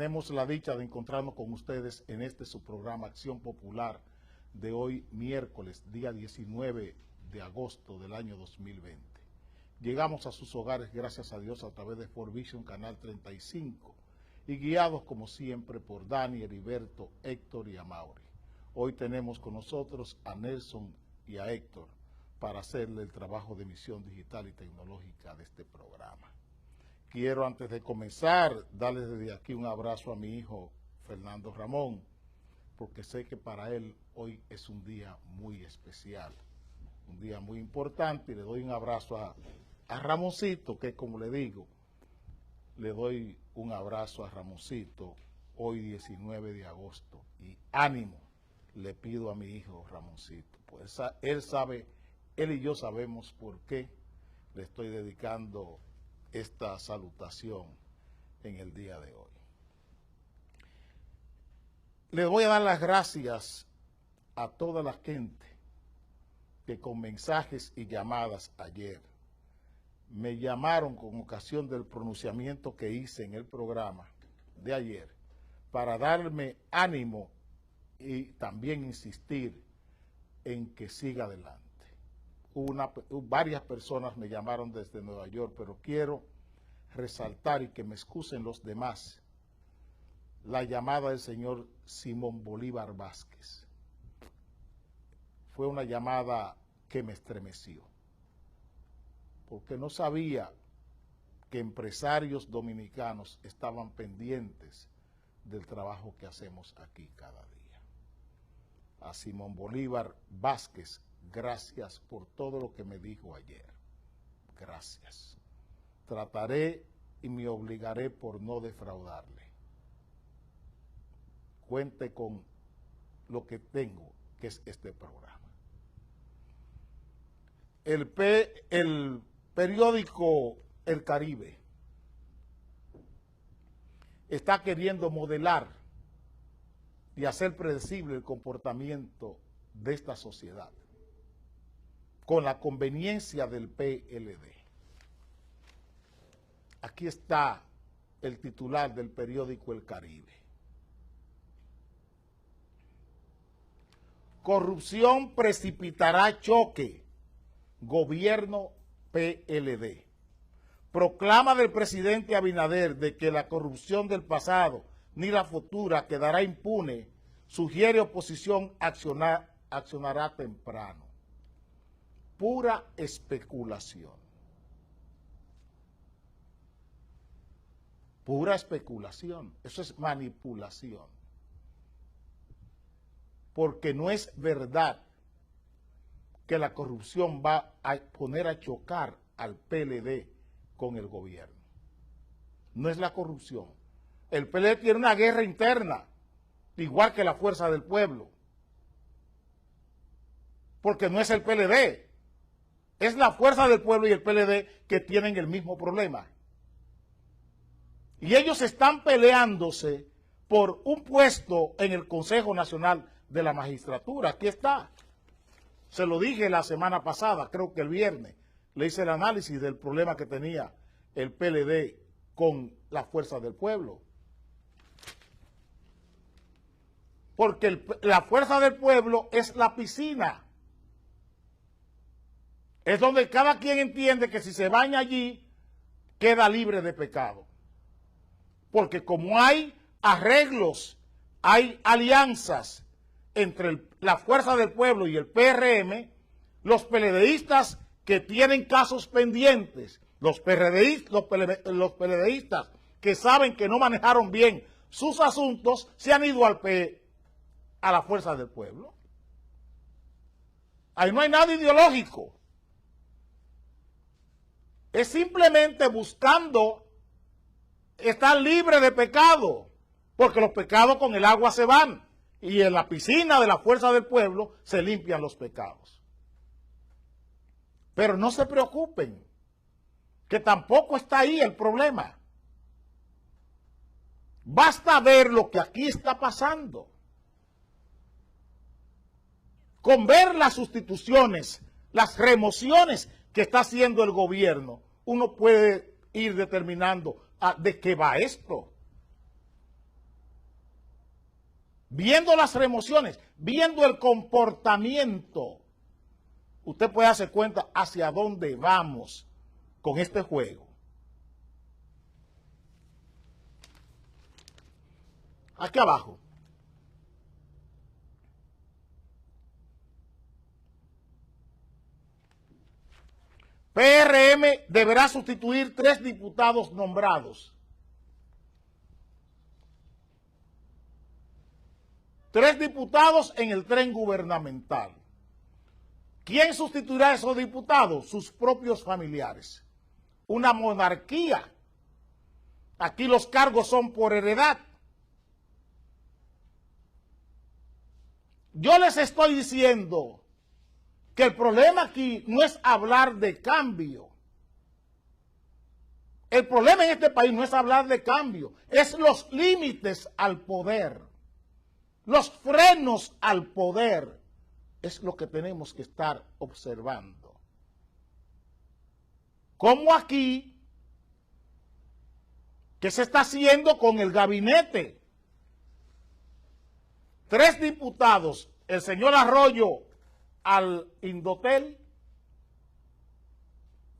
tenemos la dicha de encontrarnos con ustedes en este su programa Acción Popular de hoy miércoles, día 19 de agosto del año 2020. Llegamos a sus hogares, gracias a Dios, a través de Forvision Canal 35 y guiados como siempre por Dani, Heriberto, Héctor y Amaury. Hoy tenemos con nosotros a Nelson y a Héctor para hacerle el trabajo de emisión digital y tecnológica de este programa. Quiero, antes de comenzar, darle desde aquí un abrazo a mi hijo Fernando Ramón, porque sé que para él hoy es un día muy especial, un día muy importante, y le doy un abrazo a Ramoncito, que como le digo, le doy un abrazo a Ramoncito hoy 19 de agosto, y ánimo le pido a mi hijo Ramoncito, pues él sabe, él y yo sabemos por qué le estoy dedicando esta salutación en el día de hoy. Les voy a dar las gracias a toda la gente que con mensajes y llamadas ayer me llamaron con ocasión del pronunciamiento que hice en el programa de ayer para darme ánimo y también insistir en que siga adelante. Varias personas me llamaron desde Nueva York, pero quiero resaltar y que me excusen los demás la llamada del señor Simón Bolívar Vázquez. Fue una llamada que me estremeció, porque no sabía que empresarios dominicanos estaban pendientes del trabajo que hacemos aquí cada día. A Simón Bolívar Vázquez, gracias por todo lo que me dijo ayer. Gracias. Trataré y me obligaré por no defraudarle. Cuente con lo que tengo, que es este programa. El periódico El Caribe está queriendo modelar y hacer predecible el comportamiento de esta sociedad con la conveniencia del PLD. Aquí está el titular del periódico El Caribe. Corrupción precipitará choque. Gobierno PLD. Proclama del presidente Abinader de que la corrupción del pasado ni la futura quedará impune. Sugiere oposición accionará temprano. Pura especulación. Pura especulación. Eso es manipulación. Porque no es verdad que la corrupción va a poner a chocar al PLD con el gobierno. No es la corrupción. El PLD tiene una guerra interna, igual que la Fuerza del Pueblo. Porque no es el PLD, es la Fuerza del Pueblo y el PLD que tienen el mismo problema. Y ellos están peleándose por un puesto en el Consejo Nacional de la Magistratura. Aquí está. Se lo dije la semana pasada, creo que el viernes, le hice el análisis del problema que tenía el PLD con la Fuerza del Pueblo. Porque la Fuerza del Pueblo es la piscina. Es donde cada quien entiende que si se baña allí, queda libre de pecado. Porque como hay arreglos, hay alianzas entre la Fuerza del Pueblo y el PRM, los PLDistas que tienen casos pendientes, los PLDistas que saben que no manejaron bien sus asuntos, se han ido a la Fuerza del Pueblo. Ahí no hay nada ideológico. Es simplemente buscando estar libre de pecado, porque los pecados con el agua se van. Y en la piscina de la Fuerza del Pueblo se limpian los pecados. Pero no se preocupen, que tampoco está ahí el problema. Basta ver lo que aquí está pasando. Con ver las sustituciones, las remociones que está haciendo el gobierno, uno puede ir determinando de qué va esto. viendo las remociones, viendo el comportamiento, usted puede darse cuenta hacia dónde vamos con este juego. Aquí abajo. PRM deberá sustituir 3 diputados nombrados. 3 diputados en el tren gubernamental. ¿Quién sustituirá a esos diputados? Sus propios familiares. Una monarquía. Aquí los cargos son por heredad. Yo les estoy diciendo que el problema aquí no es hablar de cambio. El problema en este país no es hablar de cambio, es los límites al poder, los frenos al poder. Es lo que tenemos que estar observando. Como aquí, ¿qué se está haciendo con el gabinete? 3 diputados, el señor Arroyo al Indotel,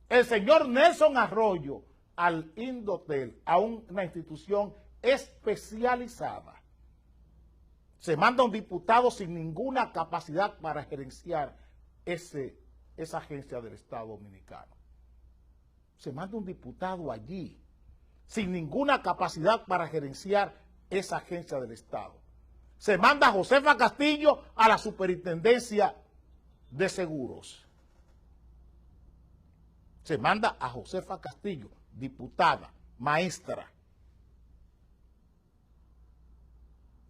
el señor Nelson Arroyo al Indotel, a una institución especializada. Se manda un diputado sin ninguna capacidad para gerenciar esa agencia del Estado Dominicano. Se manda un diputado allí sin ninguna capacidad para gerenciar esa agencia del Estado. Se manda a Josefa Castillo a la Superintendencia de Seguros. Se manda a Josefa Castillo, diputada, maestra.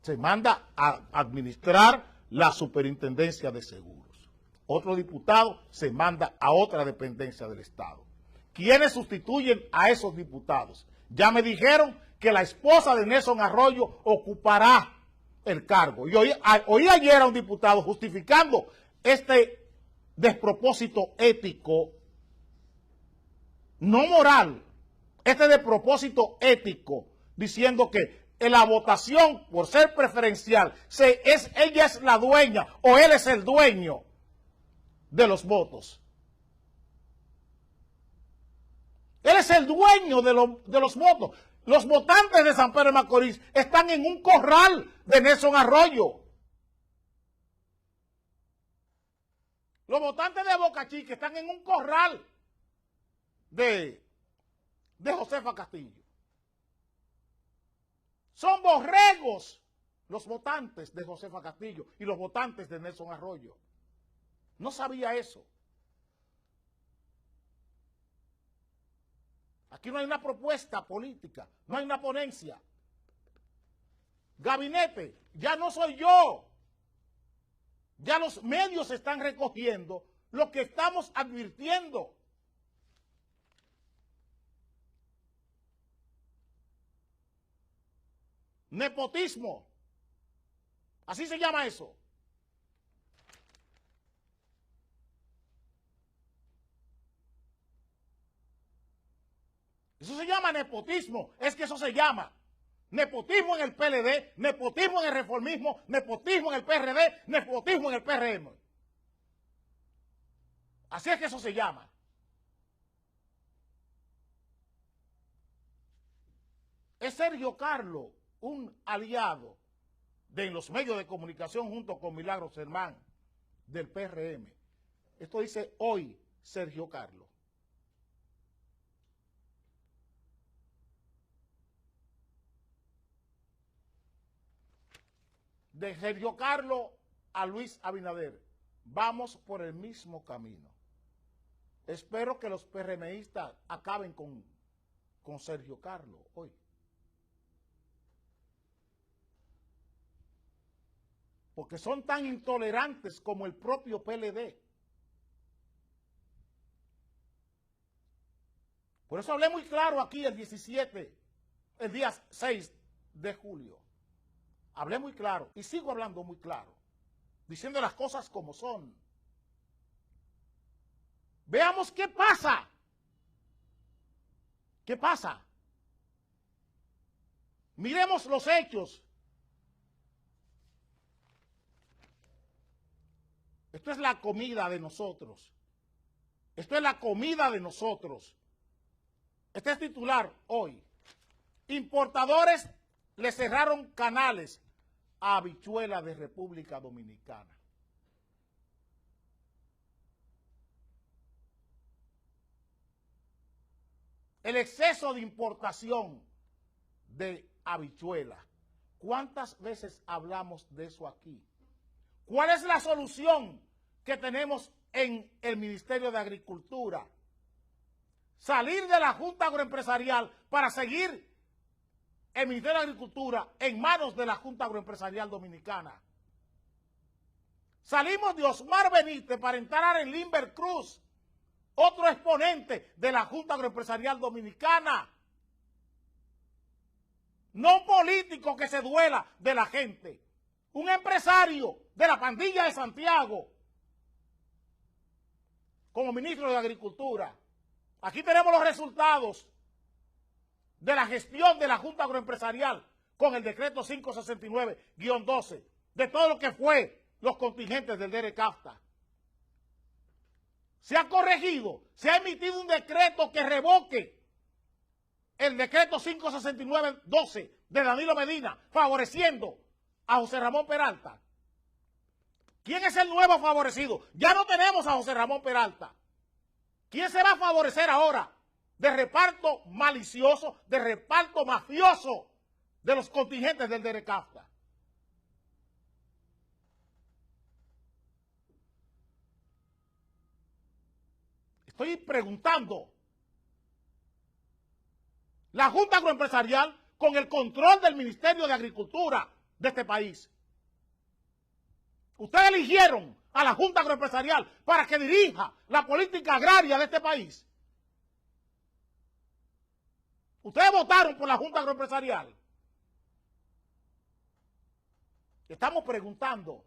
Se manda a administrar la Superintendencia de Seguros. Otro diputado se manda a otra dependencia del Estado. ¿Quiénes sustituyen a esos diputados? Ya me dijeron que la esposa de Nelson Arroyo ocupará el cargo. Y oí ayer a un diputado justificando este despropósito ético, no moral, este despropósito ético, diciendo que en la votación, por ser preferencial, ella es la dueña o él es el dueño de los votos. Él es el dueño de los votos. Los votantes de San Pedro de Macorís están en un corral de Nelson Arroyo. Los votantes de Boca Chica están en un corral de Josefa Castillo. Son borregos los votantes de Josefa Castillo y los votantes de Nelson Arroyo. No sabía eso. Aquí no hay una propuesta política, no hay una ponencia. Gabinete, ya no soy yo. Ya los medios están recogiendo lo que estamos advirtiendo. Nepotismo. Así se llama eso. Eso se llama nepotismo. Es que eso se llama nepotismo en el PLD, nepotismo en el reformismo, nepotismo en el PRD, nepotismo en el PRM. Así es que eso se llama. Es Sergio Carlos, un aliado de los medios de comunicación junto con Milagros Germán del PRM. Esto dice hoy Sergio Carlos. De Sergio Carlos a Luis Abinader, vamos por el mismo camino. Espero que los PRMistas acaben con Sergio Carlos hoy. Porque son tan intolerantes como el propio PLD. Por eso hablé muy claro aquí el día 6 de julio. Hablé muy claro y sigo hablando muy claro, diciendo las cosas como son. Veamos qué pasa. ¿Qué pasa? Miremos los hechos. Esto es la comida de nosotros. Esto es la comida de nosotros. Este es titular hoy. Importadores le cerraron canales a habichuela de República Dominicana. El exceso de importación de habichuela. ¿Cuántas veces hablamos de eso aquí? ¿Cuál es la solución que tenemos en el Ministerio de Agricultura? Salir de la Junta Agroempresarial para seguir el Ministerio de Agricultura en manos de la Junta Agroempresarial Dominicana. Salimos de Osmar Benítez para entrar en Limber Cruz, otro exponente de la Junta Agroempresarial Dominicana. No un político que se duela de la gente, un empresario de la pandilla de Santiago como ministro de Agricultura. Aquí tenemos los resultados de la gestión de la Junta Agroempresarial con el decreto 569-12, de todo lo que fue los contingentes del DERECAFTA. Se ha corregido, se ha emitido un decreto que revoque el decreto 569-12 de Danilo Medina, favoreciendo a José Ramón Peralta. ¿Quién es el nuevo favorecido? Ya no tenemos a José Ramón Peralta. ¿Quién se va a favorecer ahora de reparto malicioso, de reparto mafioso de los contingentes del DERECAFTA? Estoy preguntando. La Junta Agroempresarial con el control del Ministerio de Agricultura de este país. Ustedes eligieron a la Junta Agroempresarial para que dirija la política agraria de este país. Ustedes votaron por la Junta Agroempresarial. Estamos preguntando.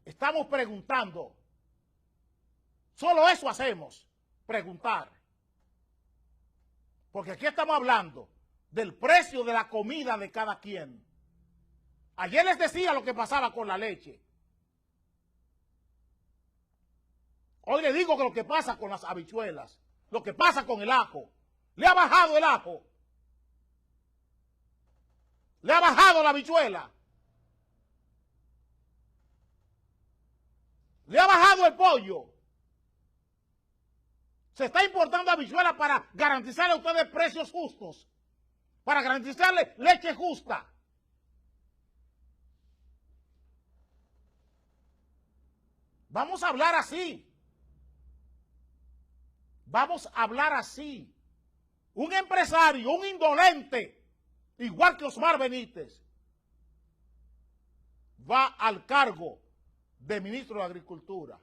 Estamos preguntando. Solo eso hacemos, preguntar. Porque aquí estamos hablando del precio de la comida de cada quien. Ayer les decía lo que pasaba con la leche. Hoy les digo que lo que pasa con las habichuelas, lo que pasa con el ajo. Le ha bajado el ajo. Le ha bajado la habichuela. Le ha bajado el pollo. Se está importando habichuelas para garantizarle a ustedes precios justos. Para garantizarle leche justa. Vamos a hablar así. Vamos a hablar así. Un empresario, un indolente, igual que Osmar Benítez, va al cargo de ministro de Agricultura.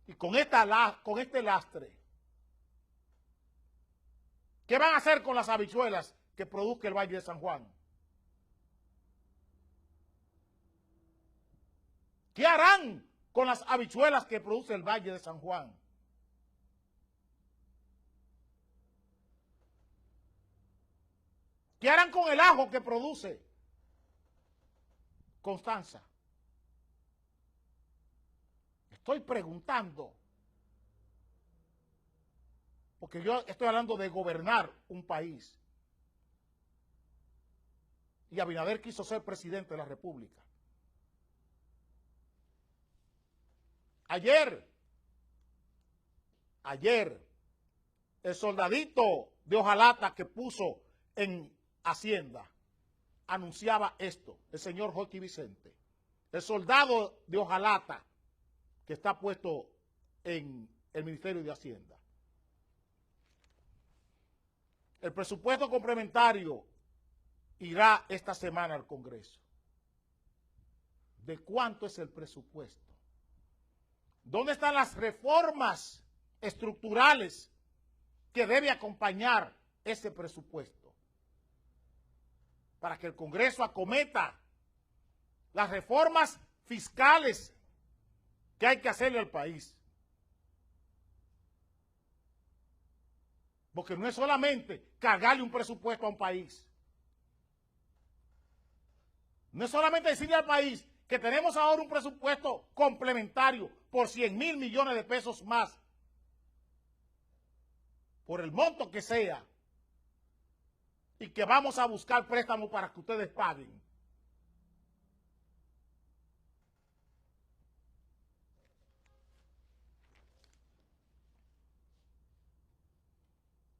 Y con este lastre, ¿qué van a hacer con las habichuelas que produzca el Valle de San Juan? ¿Qué harán con las habichuelas que produce el Valle de San Juan? ¿Qué harán con el ajo que produce Constanza? Estoy preguntando, porque yo estoy hablando de gobernar un país. Y Abinader quiso ser presidente de la República. Ayer, el soldadito de hojalata que puso en Hacienda anunciaba esto, el señor Joaquín Vicente. El soldado de hojalata que está puesto en el Ministerio de Hacienda. El presupuesto complementario irá esta semana al Congreso. ¿De cuánto es el presupuesto? ¿Dónde están las reformas estructurales que debe acompañar ese presupuesto? Para que el Congreso acometa las reformas fiscales que hay que hacerle al país. Porque no es solamente cargarle un presupuesto a un país. No es solamente decirle al país que tenemos ahora un presupuesto complementario por 100.000 millones de pesos más, por el monto que sea, y que vamos a buscar préstamos para que ustedes paguen.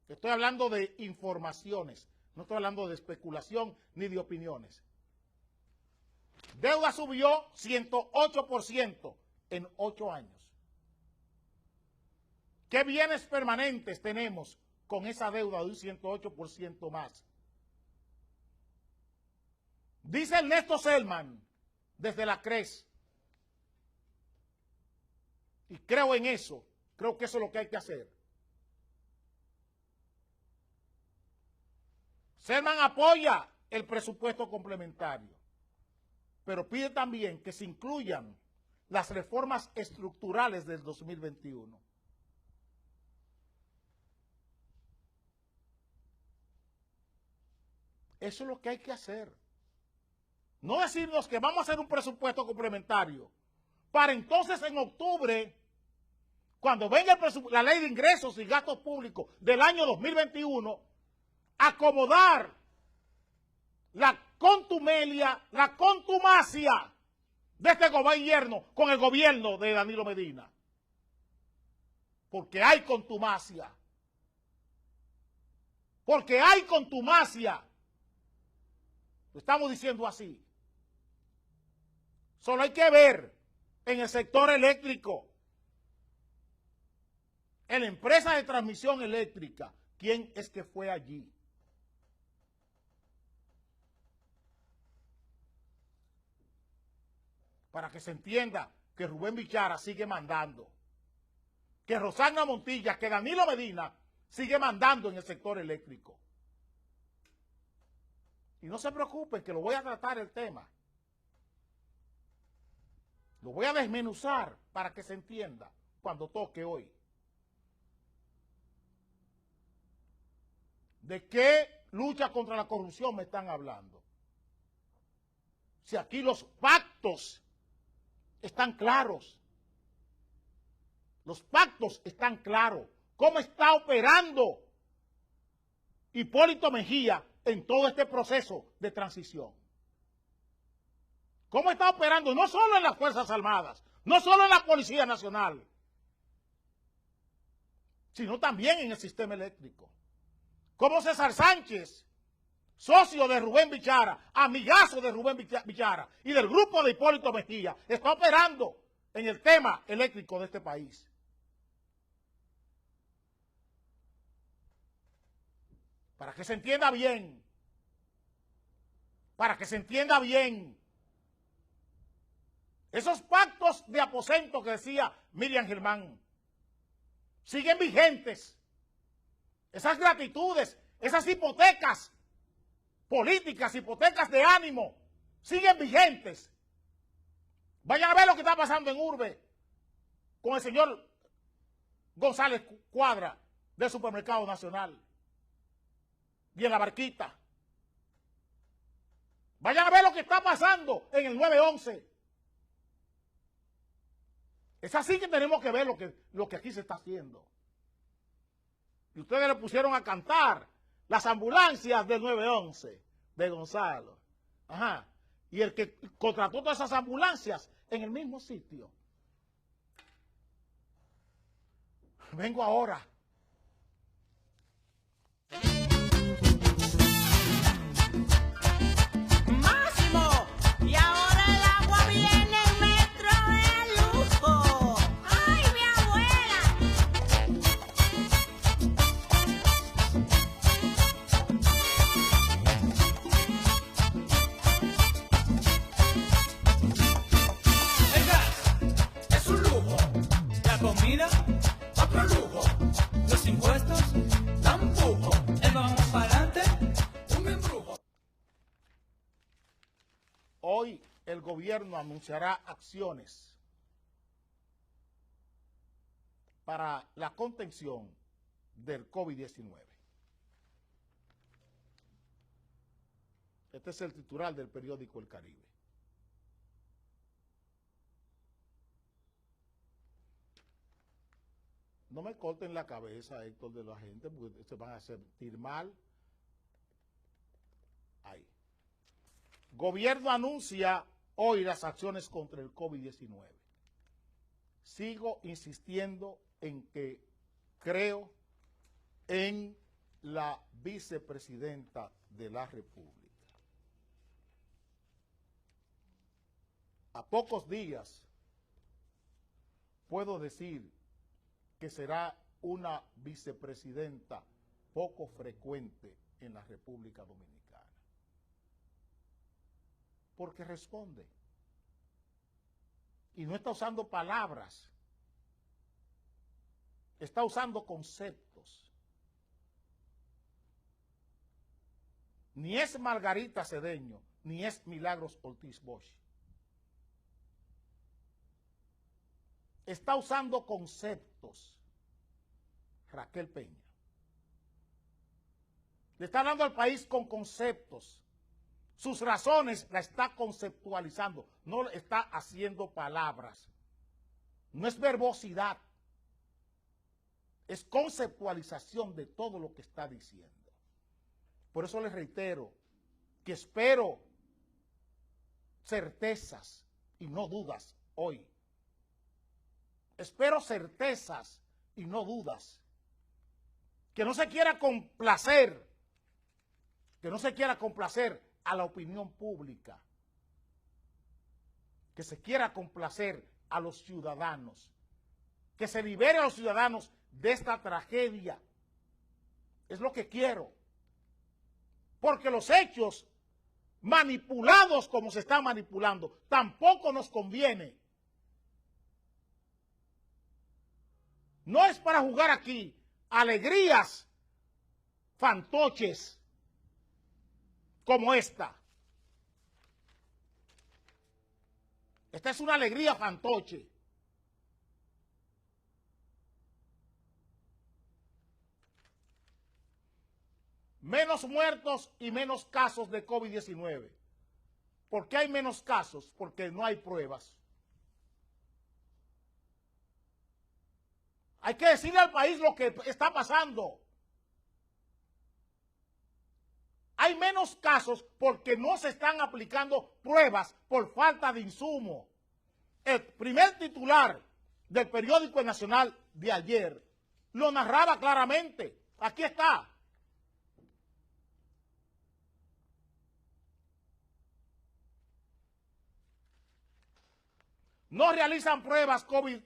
Estoy hablando de informaciones, no estoy hablando de especulación ni de opiniones. Deuda subió 108% en 8 años. ¿Qué bienes permanentes tenemos con esa deuda de un 108% más? Dice Ernesto Selman, desde la CRES, y creo en eso, creo que eso es lo que hay que hacer. Selman apoya el presupuesto complementario, pero pide también que se incluyan las reformas estructurales del 2021. Eso es lo que hay que hacer. No decirnos que vamos a hacer un presupuesto complementario para entonces en octubre, cuando venga la ley de ingresos y gastos públicos del año 2021, acomodar la contumelia, la contumacia de este gobierno con el gobierno de Danilo Medina. Porque hay contumacia. Porque hay contumacia. Lo estamos diciendo así. Solo hay que ver en el sector eléctrico, en la empresa de transmisión eléctrica, quién es que fue allí. Para que se entienda que Rubén Bichara sigue mandando, que Rosana Montilla, que Danilo Medina sigue mandando en el sector eléctrico. Y no se preocupen que lo voy a tratar el tema. Lo voy a desmenuzar para que se entienda cuando toque hoy. ¿De qué lucha contra la corrupción me están hablando? Si aquí los pactos están claros. Los pactos están claros. ¿Cómo está operando Hipólito Mejía en todo este proceso de transición? ¿Cómo está operando? No solo en las Fuerzas Armadas, no solo en la Policía Nacional, sino también en el sistema eléctrico. Cómo César Sánchez, socio de Rubén Bichara, amigazo de Rubén Bichara y del grupo de Hipólito Mejía, está operando en el tema eléctrico de este país. Para que se entienda bien, para que se entienda bien, esos pactos de aposento que decía Miriam Germán siguen vigentes. Esas gratitudes, esas hipotecas políticas, hipotecas de ánimo, siguen vigentes. Vayan a ver lo que está pasando en Urbe con el señor González Cuadra del Supermercado Nacional y en La Barquita. Vayan a ver lo que está pasando en el 911. Es así que tenemos que ver lo que aquí se está haciendo. Y ustedes le pusieron a cantar las ambulancias del 911 de Gonzalo. Ajá. Y el que contrató todas esas ambulancias en el mismo sitio. Vengo ahora. Máximo, y ahora el agua viene en metro de lujo. ¡Ay, mi abuela! El gas es un lujo, la comida otro lujo, los impuestos tampoco, el vamos para adelante, un embrujo. Hoy el gobierno anunciará acciones para la contención del COVID-19. Este es el titular del periódico El Caribe. No me corten la cabeza, Héctor, de la gente, porque se van a sentir mal. Ahí. Gobierno anuncia hoy las acciones contra el COVID-19. Sigo insistiendo en que creo en la vicepresidenta de la República. A pocos días puedo decir que será una vicepresidenta poco frecuente en la República Dominicana. Porque responde. Y no está usando palabras. Está usando conceptos. Ni es Margarita Cedeño, ni es Milagros Ortiz Bosch. Está usando conceptos. Raquel Peña. Le está hablando al país con conceptos. Sus razones la está conceptualizando. No está haciendo palabras. No es verbosidad. Es conceptualización de todo lo que está diciendo. Por eso les reitero que espero certezas y no dudas hoy. Espero certezas y no dudas. Que no se quiera complacer, a la opinión pública. Que se quiera complacer a los ciudadanos. Que se libere a los ciudadanos de esta tragedia. Es lo que quiero. Porque los hechos manipulados como se están manipulando tampoco nos conviene. No es para jugar aquí alegrías fantoches como esta. Esta es una alegría fantoche. Menos muertos y menos casos de COVID-19. ¿Por qué hay menos casos? Porque no hay pruebas. Hay que decirle al país lo que está pasando. Hay menos casos porque no se están aplicando pruebas por falta de insumo. El primer titular del periódico Nacional de ayer lo narraba claramente. Aquí está. No realizan pruebas COVID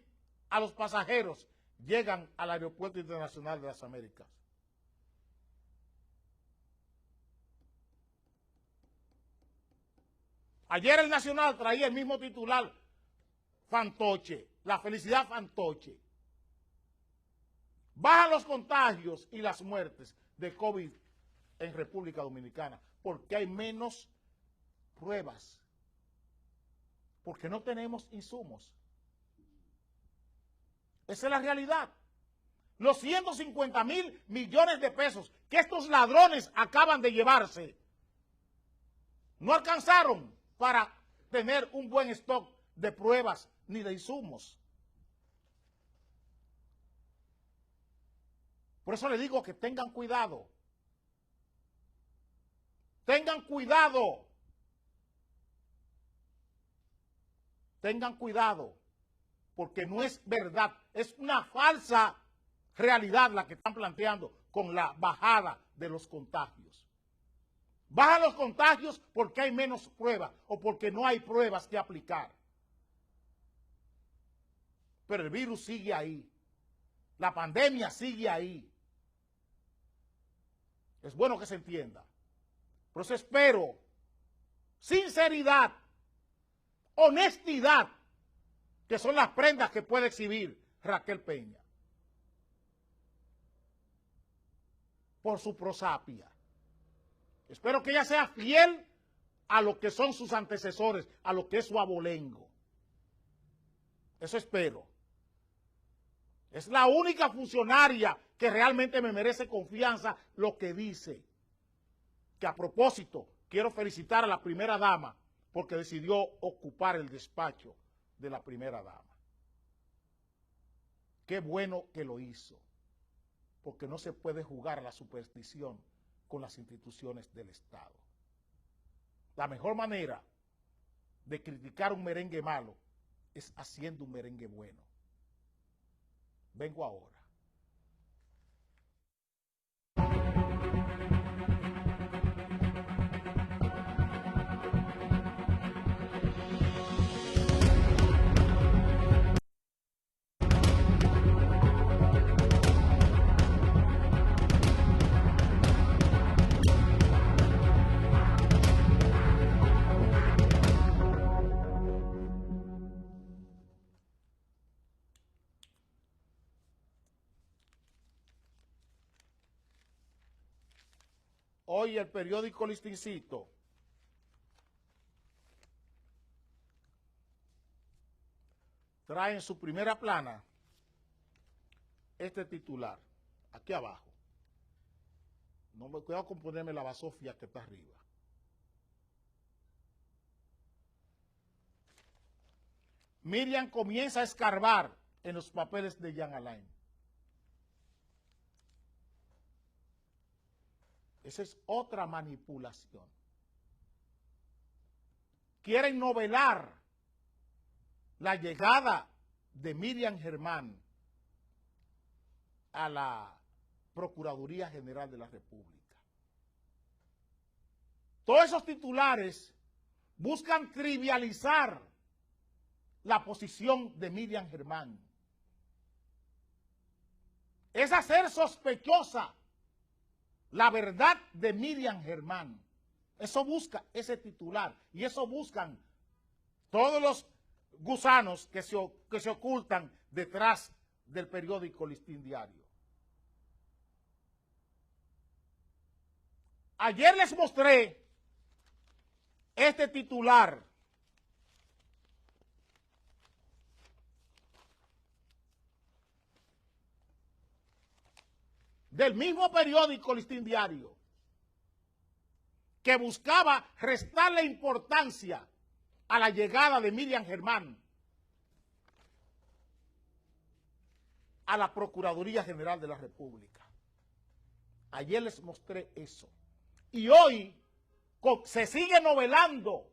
a los pasajeros. Llegan al Aeropuerto Internacional de las Américas. Ayer el Nacional traía el mismo titular, fantoche, la felicidad fantoche. Bajan los contagios y las muertes de COVID en República Dominicana porque hay menos pruebas, porque no tenemos insumos. Esa es la realidad. Los 150.000 millones de pesos que estos ladrones acaban de llevarse no alcanzaron para tener un buen stock de pruebas ni de insumos. Por eso les digo que tengan cuidado. Tengan cuidado. Tengan cuidado. Porque no es verdad. Es una falsa realidad la que están planteando con la bajada de los contagios. Bajan los contagios porque hay menos pruebas o porque no hay pruebas que aplicar. Pero el virus sigue ahí. La pandemia sigue ahí. Es bueno que se entienda. Por eso espero sinceridad, honestidad, que son las prendas que puede exhibir Raquel Peña. Por su prosapia. Espero que ella sea fiel a lo que son sus antecesores, a lo que es su abolengo. Eso espero. Es la única funcionaria que realmente me merece confianza lo que dice. Que a propósito, quiero felicitar a la primera dama porque decidió ocupar el despacho de la primera dama. Qué bueno que lo hizo, porque no se puede jugar a la superstición con las instituciones del Estado. La mejor manera de criticar un merengue malo es haciendo un merengue bueno. Vengo ahora. Hoy el periódico Listincito trae en su primera plana este titular, aquí abajo. No me cuidado con ponerme la basofia que está arriba. Miriam comienza a escarbar en los papeles de Jean Alain. Esa es otra manipulación. Quieren novelar la llegada de Miriam Germán a la Procuraduría General de la República. Todos esos titulares buscan trivializar la posición de Miriam Germán. Es hacer sospechosa la verdad de Miriam Germán. Eso busca ese titular y eso buscan todos los gusanos que se ocultan detrás del periódico Listín Diario. Ayer les mostré este titular del mismo periódico Listín Diario, que buscaba restarle importancia a la llegada de Miriam Germán a la Procuraduría General de la República. Ayer les mostré eso. Y hoy se sigue novelando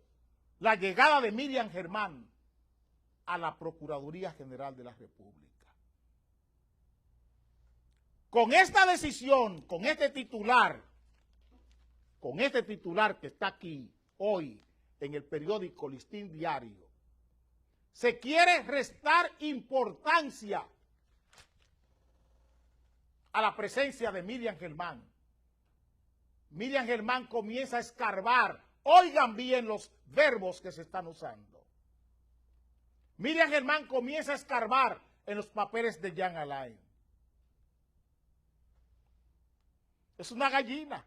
la llegada de Miriam Germán a la Procuraduría General de la República. Con esta decisión, con este titular que está aquí hoy en el periódico Listín Diario, se quiere restar importancia a la presencia de Miriam Germán. Miriam Germán comienza a escarbar. Oigan bien los verbos que se están usando. Miriam Germán comienza a escarbar en los papeles de Jean Alain. Es una gallina.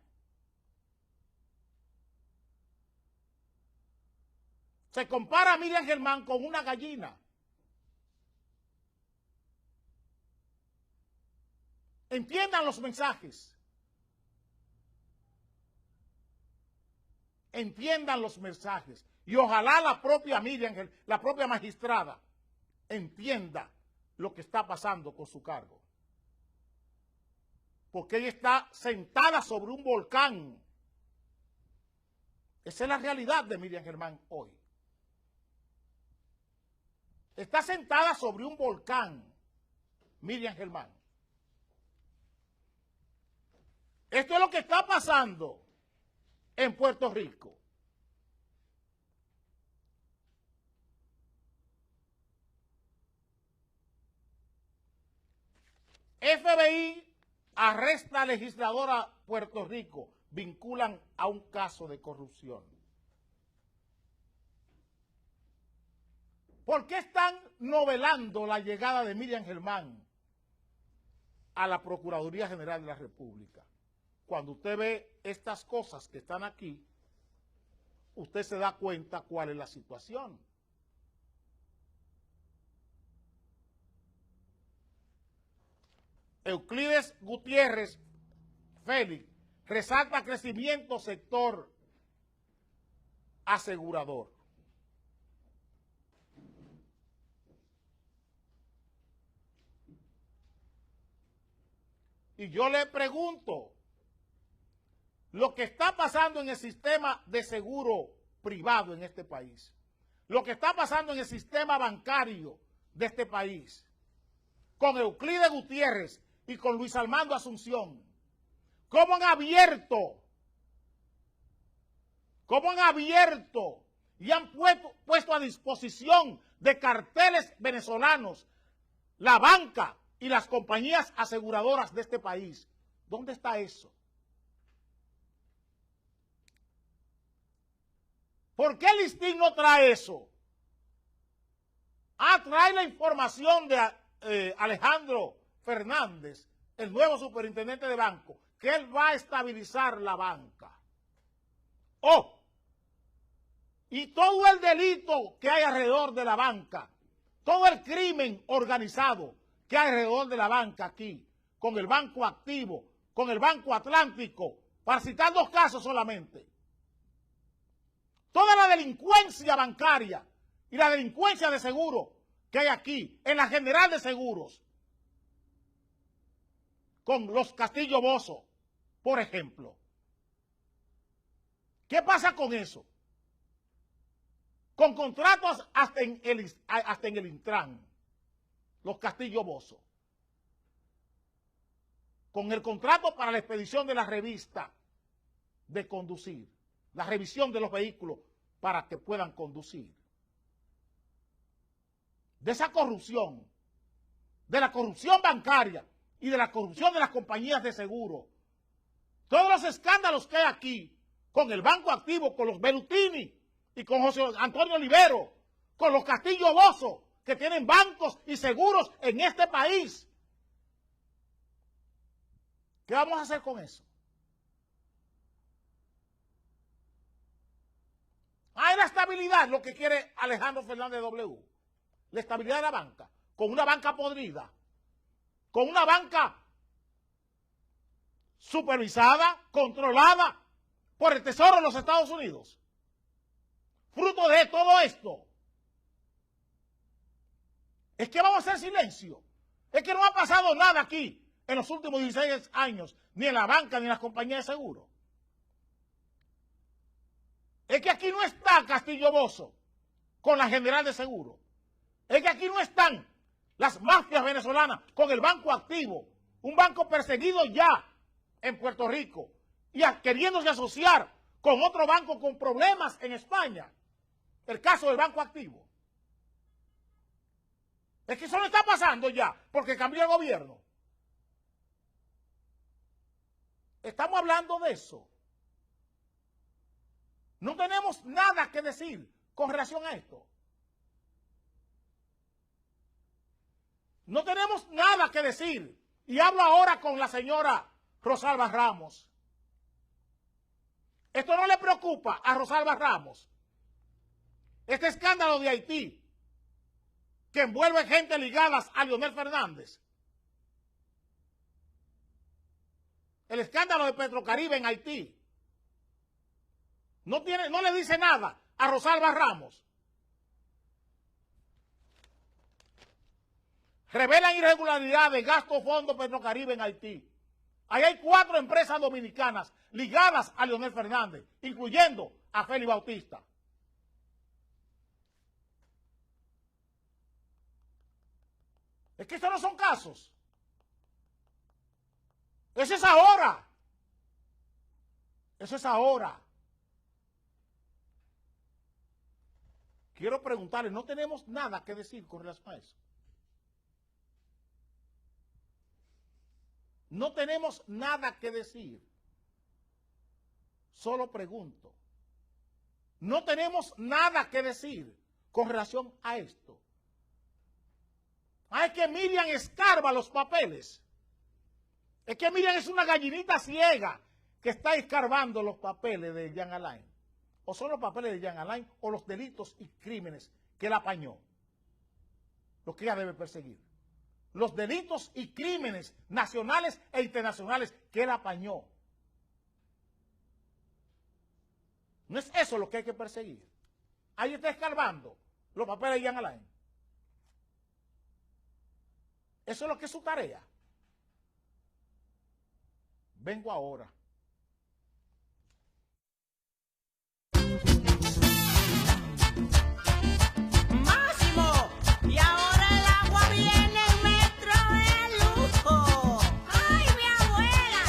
Se compara a Miriam Germán con una gallina. Entiendan los mensajes. Entiendan los mensajes. Y ojalá la propia Miriam, la propia magistrada, entienda lo que está pasando con su cargo. Porque ella está sentada sobre un volcán. Esa es la realidad de Miriam Germán hoy. Está sentada sobre un volcán, Miriam Germán. Esto es lo que está pasando en Puerto Rico. FBI arresta a legisladora Puerto Rico, vinculan a un caso de corrupción. ¿Por qué están novelando la llegada de Miriam Germán a la Procuraduría General de la República? Cuando usted ve estas cosas que están aquí, usted se da cuenta cuál es la situación. Euclides Gutiérrez Félix resalta crecimiento sector asegurador. Y yo le pregunto, lo que está pasando en el sistema de seguro privado en este país, lo que está pasando en el sistema bancario de este país, con Euclides Gutiérrez y con Luis Armando Asunción, cómo han abierto y han puesto a disposición de carteles venezolanos la banca y las compañías aseguradoras de este país. ¿Dónde está eso? ¿Por qué el listín no trae eso? Trae la información de Alejandro Fernández, el nuevo superintendente de banco, que él va a estabilizar la banca. Y todo el delito que hay alrededor de la banca, todo el crimen organizado que hay alrededor de la banca aquí, con el Banco Activo, con el Banco Atlántico, para citar 2 casos solamente. Toda la delincuencia bancaria y la delincuencia de seguro que hay aquí, en la General de Seguros, con los Castillo Bozo, por ejemplo. ¿Qué pasa con eso? Con contratos hasta en el Intran, los Castillo Bozo. Con el contrato para la expedición de la revista de conducir, la revisión de los vehículos para que puedan conducir. De esa corrupción, de la corrupción bancaria y de la corrupción de las compañías de seguro. Todos los escándalos que hay aquí, con el Banco Activo, con los Berutini y con José Antonio Olivero, con los Castillo Bozo, que tienen bancos y seguros en este país. ¿Qué vamos a hacer con eso? Hay la estabilidad, lo que quiere Alejandro Fernández W. La estabilidad de la banca, con una banca podrida, con una banca supervisada, controlada por el Tesoro de los Estados Unidos. Fruto de todo esto, es que vamos a hacer silencio. Es que no ha pasado nada aquí en los últimos 16 años, ni en la banca ni en las compañías de seguro. Es que aquí no está Castillo Bozo con la General de Seguro. Es que aquí no están las mafias venezolanas con el Banco Activo, un banco perseguido ya en Puerto Rico y queriéndose asociar con otro banco con problemas en España. El caso del Banco Activo. Es que eso no está pasando ya porque cambió el gobierno. Estamos hablando de eso. No tenemos nada que decir con relación a esto. No tenemos nada que decir. Y hablo ahora con la señora Rosalba Ramos. Esto no le preocupa a Rosalba Ramos. Este escándalo de Haití, que envuelve gente ligada a Leonel Fernández. El escándalo de Petrocaribe en Haití. No le dice nada a Rosalba Ramos. Revelan irregularidades, gasto fondo Petrocaribe en Haití. Ahí hay 4 empresas dominicanas ligadas a Leonel Fernández, incluyendo a Félix Bautista. Es que estos no son casos. Eso es ahora. Eso es ahora. Quiero preguntarle, no tenemos nada que decir con relación a eso. No tenemos nada que decir. Solo pregunto. No tenemos nada que decir con relación a esto. Es que Miriam escarba los papeles. Es que Miriam es una gallinita ciega que está escarbando los papeles de Jean Alain. O son los papeles de Jean Alain o los delitos y crímenes que él apañó. Lo que ella debe perseguir. Los delitos y crímenes nacionales e internacionales que él apañó. No es eso lo que hay que perseguir. Ahí está escarbando los papeles de Jean Alain. Eso es lo que es su tarea. Vengo ahora. Máximo, y ahora el agua viene en metro de lujo. ¡Ay, mi abuela!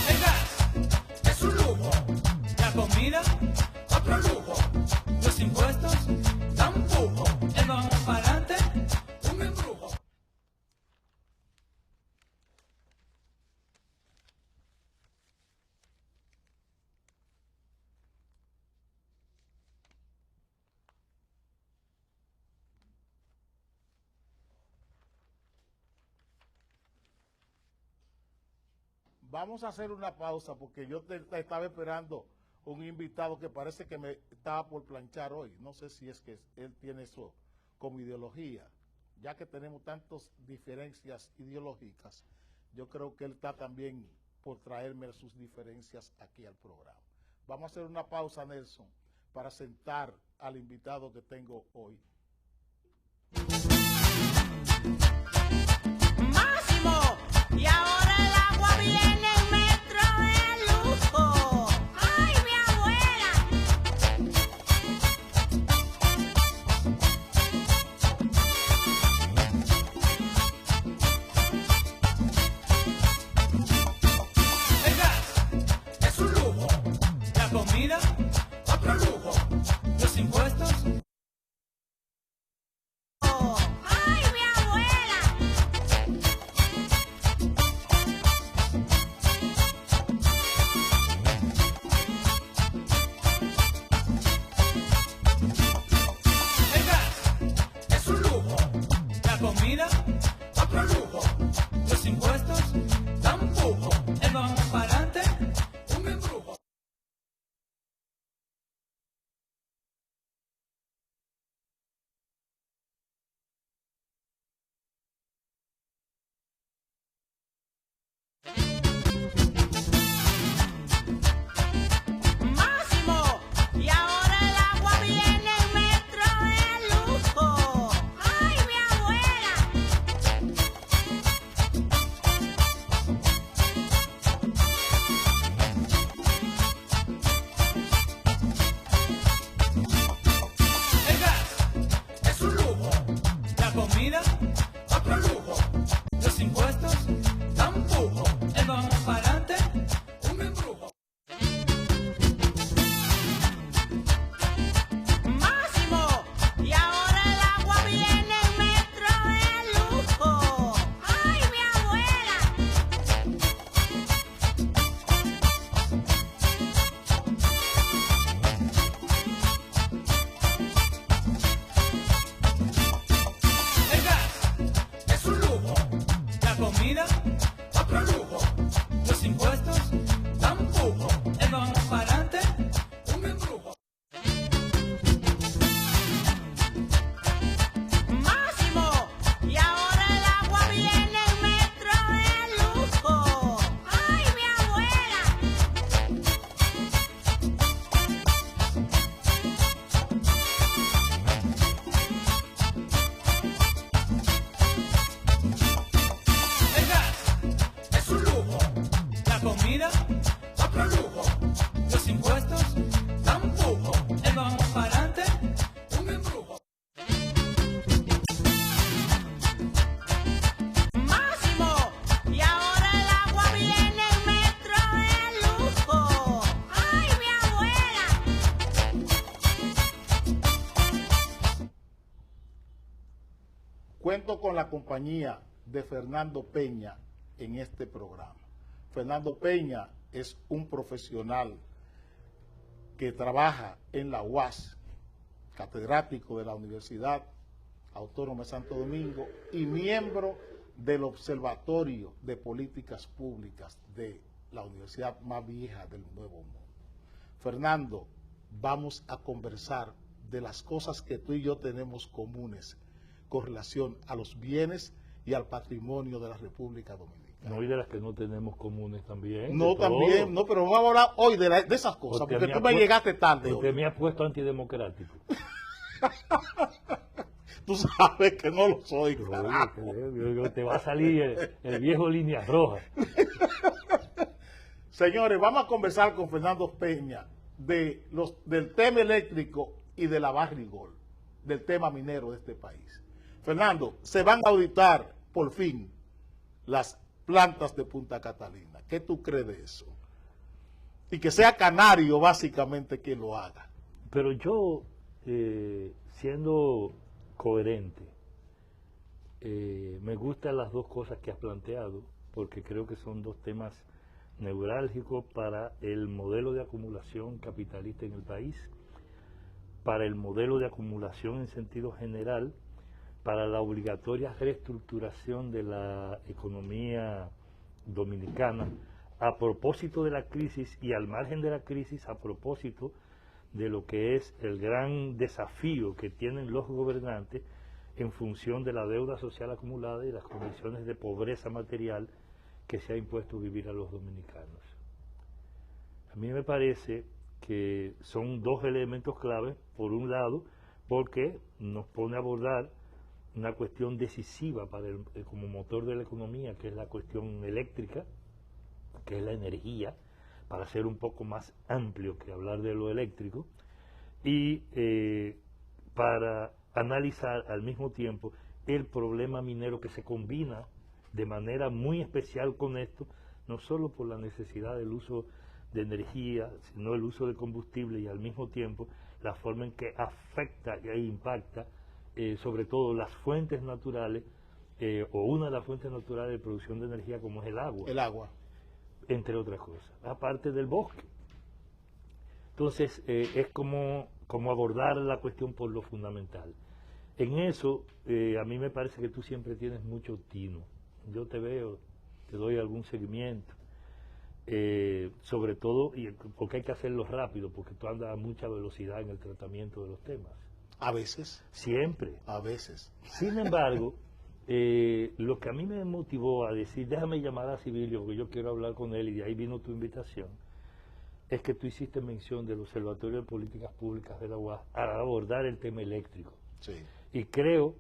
El gas es un lujo, la comida otro lujo, los impuestos tampoco, el vamos para adelante, un embrujo. Vamos a hacer una pausa porque yo estaba esperando un invitado que parece que me estaba por planchar hoy. No sé si es que él tiene eso como ideología. Ya que tenemos tantas diferencias ideológicas, yo creo que él está también por traerme sus diferencias aquí al programa. Vamos a hacer una pausa, Nelson, para sentar al invitado que tengo hoy. Máximo, y ahora el agua viene en metro de lujo. ¡Ay, mi abuela! El gas es un lujo, la comida otro lujo, los impuestos ¡Ay, mi abuela! el gas es un lujo, la comida otro lujo, los impuestos tampoco, el vamos para adelante, un embrujo. Máximo, y ahora el agua viene en metro de lujo. ¡Ay, mi abuela! El gas es un lujo, la comida otro lujo, los impuestos tampoco, el vamos para adelante, un embrujo. Máximo, y ahora el agua viene en metro de lujo. ¡Ay, mi abuela! El gas es un lujo, la comida otro lujo, los impuestos tampoco, el vamos para adelante, un embrujo. Máximo, y ahora el agua viene en metro de lujo. ¡Ay, mi abuela! El gas es un lujo, la comida otro lujo, los impuestos tampoco, el vamos para adelante, un embrujo. Máximo, y ahora el agua viene en metro de lujo. ¡Ay, mi abuela! Cuento con la compañía de Fernando Peña en este programa. Fernando Peña es un profesional que trabaja en la UAS, catedrático de la Universidad Autónoma de Santo Domingo y miembro del Observatorio de Políticas Públicas de la universidad más vieja del Nuevo Mundo. Fernando, vamos a conversar de las cosas que tú y yo tenemos comunes con relación a los bienes y al patrimonio de la República Dominicana. No, y de las que no tenemos comunes también. No, también, no, pero vamos a hablar hoy de esas cosas, porque tú me llegaste tarde Usted hoy. me ha puesto antidemocrático. Tú sabes que no lo soy, Oye, carajo. te va a salir el viejo línea roja. Señores, vamos a conversar con Fernando Peña del tema eléctrico y de la Barrigol, del tema minero de este país. Fernando, se van a auditar por fin las plantas de Punta Catalina. ¿Qué tú crees de eso? Y que sea Canario básicamente quien lo haga. Pero yo, siendo coherente, me gustan las dos cosas que has planteado, porque creo que son dos temas neurálgicos para el modelo de acumulación capitalista en el país, para el modelo de acumulación en sentido general, para la obligatoria reestructuración de la economía dominicana a propósito de la crisis y al margen de la crisis a propósito de lo que es el gran desafío que tienen los gobernantes en función de la deuda social acumulada y las condiciones de pobreza material que se ha impuesto vivir a los dominicanos. A mí me parece que son dos elementos claves, por un lado, porque nos pone a abordar una cuestión decisiva para como motor de la economía, que es la cuestión eléctrica, que es la energía, para ser un poco más amplio que hablar de lo eléctrico, y para analizar al mismo tiempo el problema minero que se combina de manera muy especial con esto, no solo por la necesidad del uso de energía, sino el uso de combustible y al mismo tiempo la forma en que afecta e impacta sobre todo las fuentes naturales, o una de las fuentes naturales de producción de energía como es el agua. El agua. Entre otras cosas, aparte del bosque. Entonces, es como abordar la cuestión por lo fundamental. En eso, a mí me parece que tú siempre tienes mucho tino. Yo te veo, te doy algún seguimiento, sobre todo, porque hay que hacerlo rápido, porque tú andas a mucha velocidad en el tratamiento de los temas. A veces. Siempre. A veces. Sin embargo, lo que a mí me motivó a decir, déjame llamar a Civilio, porque yo quiero hablar con él, y de ahí vino tu invitación, es que tú hiciste mención del Observatorio de Políticas Públicas de la UAS a abordar el tema eléctrico. Sí. Y creo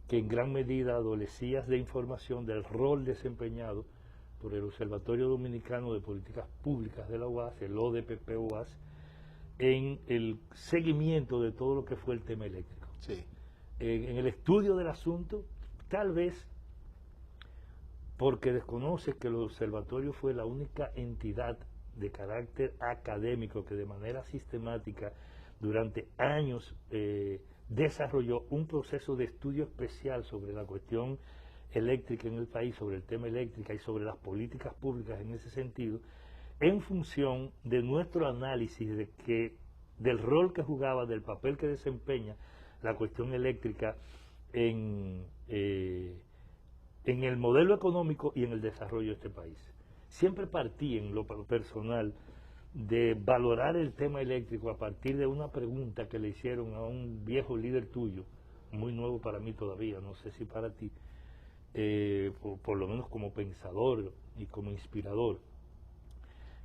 que en gran medida adolecías de información del rol desempeñado por el Observatorio Dominicano de Políticas Públicas de la UAS, el ODPP-UAS, en el seguimiento de todo lo que fue el tema eléctrico. Sí. En el estudio del asunto, tal vez porque desconoces que el observatorio fue la única entidad de carácter académico que de manera sistemática durante años desarrolló un proceso de estudio especial sobre la cuestión eléctrica en el país, sobre el tema eléctrica y sobre las políticas públicas en ese sentido, en función de nuestro análisis del rol que jugaba, del papel que desempeña la cuestión eléctrica en el modelo económico y en el desarrollo de este país. Siempre partí en lo personal de valorar el tema eléctrico a partir de una pregunta que le hicieron a un viejo líder tuyo, muy nuevo para mí todavía, no sé si para ti, por lo menos como pensador y como inspirador,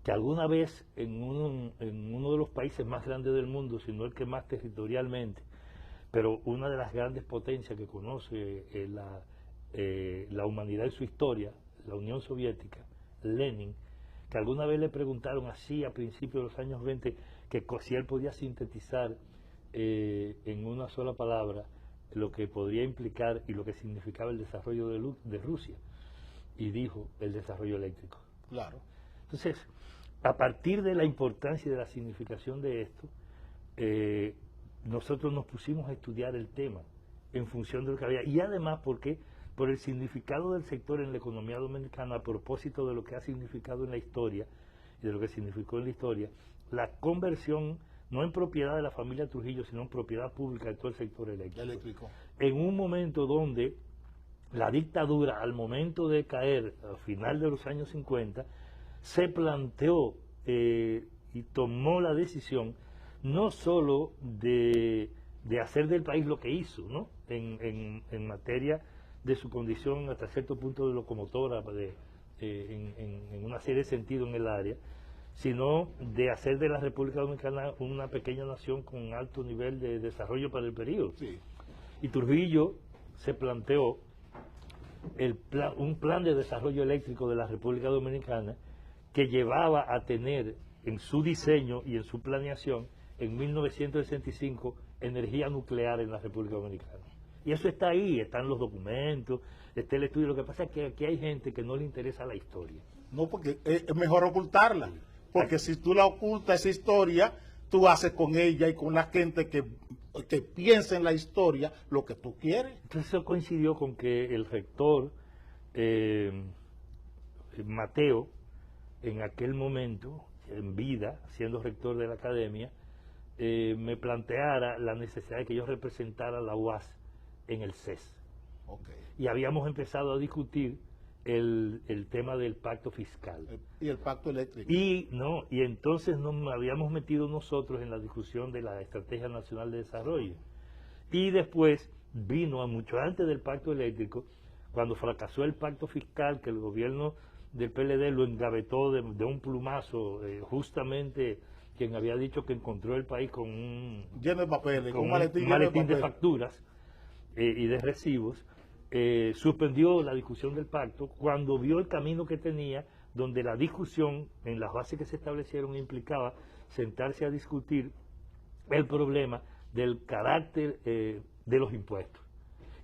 que alguna vez en uno de los países más grandes del mundo, si no el que más territorialmente, pero una de las grandes potencias que conoce la humanidad y su historia, la Unión Soviética, Lenin, que alguna vez le preguntaron así a principios de los años 20 que si él podía sintetizar en una sola palabra lo que podría implicar y lo que significaba el desarrollo de Rusia, y dijo el desarrollo eléctrico. Claro. Entonces, a partir de la importancia y de la significación de esto, nosotros nos pusimos a estudiar el tema en función de lo que había, y además porque por el significado del sector en la economía dominicana, a propósito de lo que ha significado en la historia y de lo que significó en la historia, la conversión no en propiedad de la familia Trujillo, sino en propiedad pública de todo el sector eléctrico. En un momento donde la dictadura, al momento de caer, al final de los años 50, se planteó y tomó la decisión no solo de hacer del país lo que hizo, ¿no? en materia de su condición hasta cierto punto de locomotora en una serie de sentidos en el área, sino de hacer de la República Dominicana una pequeña nación con alto nivel de desarrollo para el periodo. Sí. Y Trujillo se planteó un plan de desarrollo eléctrico de la República Dominicana que llevaba a tener en su diseño y en su planeación en 1965 energía nuclear en la República Dominicana. Y eso está ahí, están los documentos, está el estudio. Lo que pasa es que aquí hay gente que no le interesa la historia. No, porque es mejor ocultarla. Porque si tú la ocultas esa historia, tú haces con ella y con la gente que piensa en la historia lo que tú quieres. Entonces eso coincidió con que el rector Mateo, en aquel momento, en vida, siendo rector de la academia, me planteara la necesidad de que yo representara la UAS en el CES. Okay. Y habíamos empezado a discutir el tema del pacto fiscal. Y el pacto eléctrico. Y entonces nos habíamos metido nosotros en la discusión de la Estrategia Nacional de Desarrollo. Y después vino, mucho antes del pacto eléctrico, cuando fracasó el pacto fiscal, que el gobierno del PLD lo engavetó de un plumazo, justamente quien había dicho que encontró el país con un lleno de papeles, con un maletín de facturas y de recibos, suspendió la discusión del pacto cuando vio el camino que tenía, donde la discusión en las bases que se establecieron implicaba sentarse a discutir el problema del carácter de los impuestos.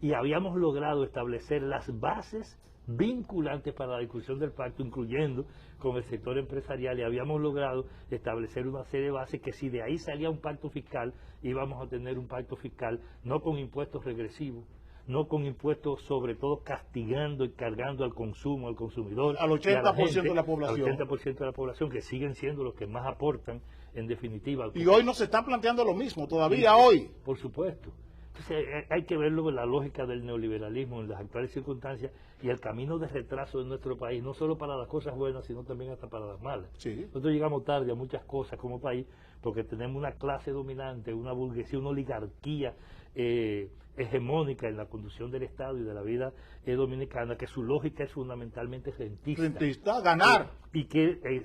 Y habíamos logrado establecer las bases vinculantes para la discusión del pacto, incluyendo con el sector empresarial, y habíamos logrado establecer una serie de bases que si de ahí salía un pacto fiscal, íbamos a tener un pacto fiscal no con impuestos regresivos, no con impuestos sobre todo castigando y cargando al consumo, al consumidor, al 80% de la población. Al 80% de la población, que siguen siendo los que más aportan en definitiva. Y hoy nos están planteando lo mismo, todavía hoy. Por supuesto. Entonces hay que verlo en la lógica del neoliberalismo en las actuales circunstancias y el camino de retraso de nuestro país, no solo para las cosas buenas, sino también hasta para las malas. Sí. Nosotros llegamos tarde a muchas cosas como país porque tenemos una clase dominante, una burguesía, una oligarquía hegemónica en la conducción del Estado y de la vida dominicana, que su lógica es fundamentalmente rentista. Rentista, ganar. Y que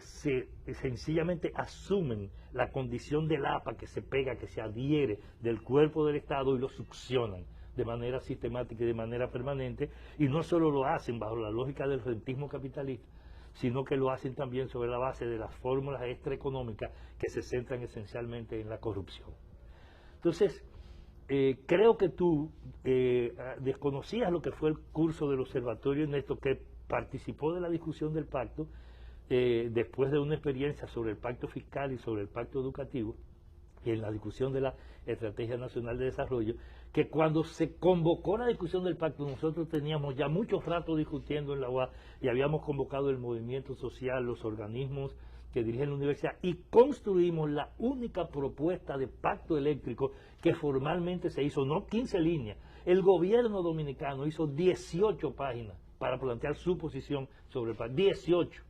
sencillamente asumen la condición del APA que se pega, que se adhiere del cuerpo del Estado y lo succionan de manera sistemática y de manera permanente, y no solo lo hacen bajo la lógica del rentismo capitalista, sino que lo hacen también sobre la base de las fórmulas extraeconómicas que se centran esencialmente en la corrupción. Entonces, creo que tú desconocías lo que fue el curso del Observatorio Ernesto, que participó de la discusión del pacto después de una experiencia sobre el pacto fiscal y sobre el pacto educativo y en la discusión de la Estrategia Nacional de Desarrollo, que cuando se convocó la discusión del pacto nosotros teníamos ya muchos ratos discutiendo en la UAS y habíamos convocado el movimiento social, los organismos que dirigen la universidad, y construimos la única propuesta de pacto eléctrico que formalmente se hizo, no 15 líneas. El gobierno dominicano hizo 18 páginas para plantear su posición sobre el pacto, 18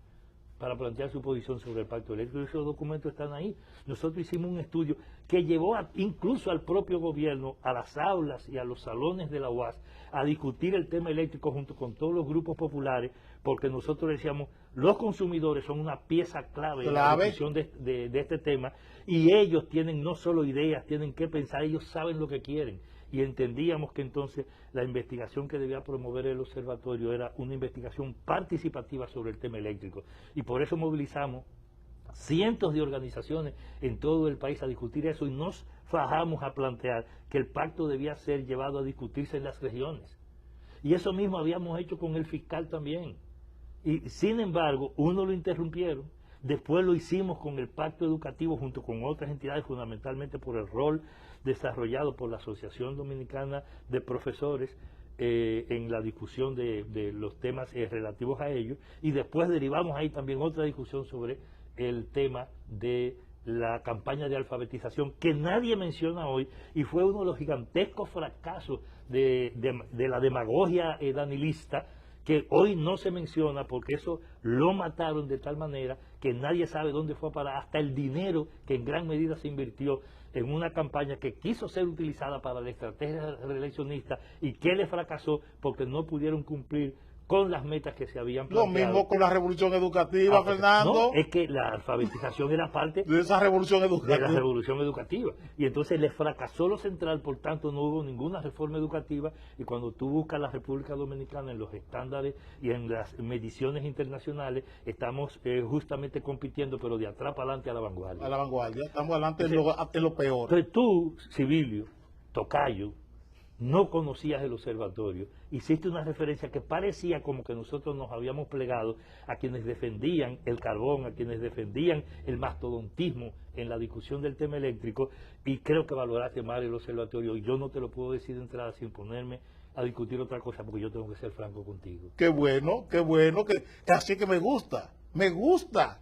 para plantear su posición sobre el pacto eléctrico. Esos documentos están ahí. Nosotros hicimos un estudio que llevó incluso al propio gobierno, a las aulas y a los salones de la UAS, a discutir el tema eléctrico junto con todos los grupos populares, porque nosotros decíamos, los consumidores son una pieza clave en la discusión de este tema, y ellos tienen no solo ideas, tienen que pensar, ellos saben lo que quieren. Y entendíamos que entonces la investigación que debía promover el observatorio era una investigación participativa sobre el tema eléctrico. Y por eso movilizamos cientos de organizaciones en todo el país a discutir eso, y nos fajamos a plantear que el pacto debía ser llevado a discutirse en las regiones. Y eso mismo habíamos hecho con el fiscal también. Y sin embargo, uno lo interrumpieron. Después lo hicimos con el pacto educativo junto con otras entidades, fundamentalmente por el rol desarrollado por la Asociación Dominicana de Profesores en la discusión de los temas relativos a ellos, y después derivamos ahí también otra discusión sobre el tema de la campaña de alfabetización que nadie menciona hoy, y fue uno de los gigantescos fracasos de la demagogia danilista, que hoy no se menciona porque eso lo mataron de tal manera que nadie sabe dónde fue a parar, hasta el dinero que en gran medida se invirtió en una campaña que quiso ser utilizada para la estrategia reeleccionista y que le fracasó porque no pudieron cumplir con las metas que se habían Lo planteado. mismo con la revolución educativa, Fernando. No, es que la alfabetización era parte De esa revolución de la educativa. revolución educativa. Y entonces le fracasó lo central, por tanto no hubo ninguna reforma educativa. Y cuando tú buscas la República Dominicana en los estándares y en las mediciones internacionales, estamos justamente compitiendo, pero de atrás para adelante a la vanguardia. A la vanguardia. Estamos adelante en lo peor. Entonces tú, Civilio, tocayo, no conocías el observatorio, hiciste una referencia que parecía como que nosotros nos habíamos plegado a quienes defendían el carbón, a quienes defendían el mastodontismo en la discusión del tema eléctrico, y creo que valoraste mal el observatorio, y yo no te lo puedo decir de entrada sin ponerme a discutir otra cosa, porque yo tengo que ser franco contigo. Qué bueno, que así que me gusta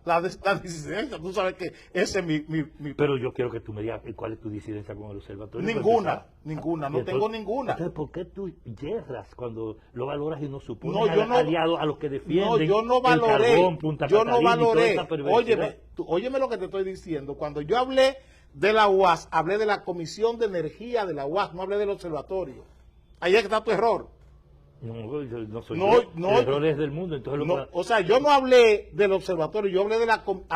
la disidencia. Tú sabes que ese es mi Pero yo quiero que tú me digas cuál es tu disidencia con el observatorio. ninguna, no Entonces, tengo ninguna. Entonces, ¿por qué tú yerras cuando lo valoras y no supones No, yo no- aliado a los que defienden No, yo no el valoré, carbón, Punta yo no Catalina y toda valoré. esa perversidad? Óyeme lo que te estoy diciendo. Cuando yo hablé de la UAS, hablé de la Comisión de Energía de la UAS, no hablé del observatorio. Ahí es que está tu error. No, yo no soy No, yo. no, El error es del mundo. Entonces No, o sea, yo no hablé del observatorio, yo hablé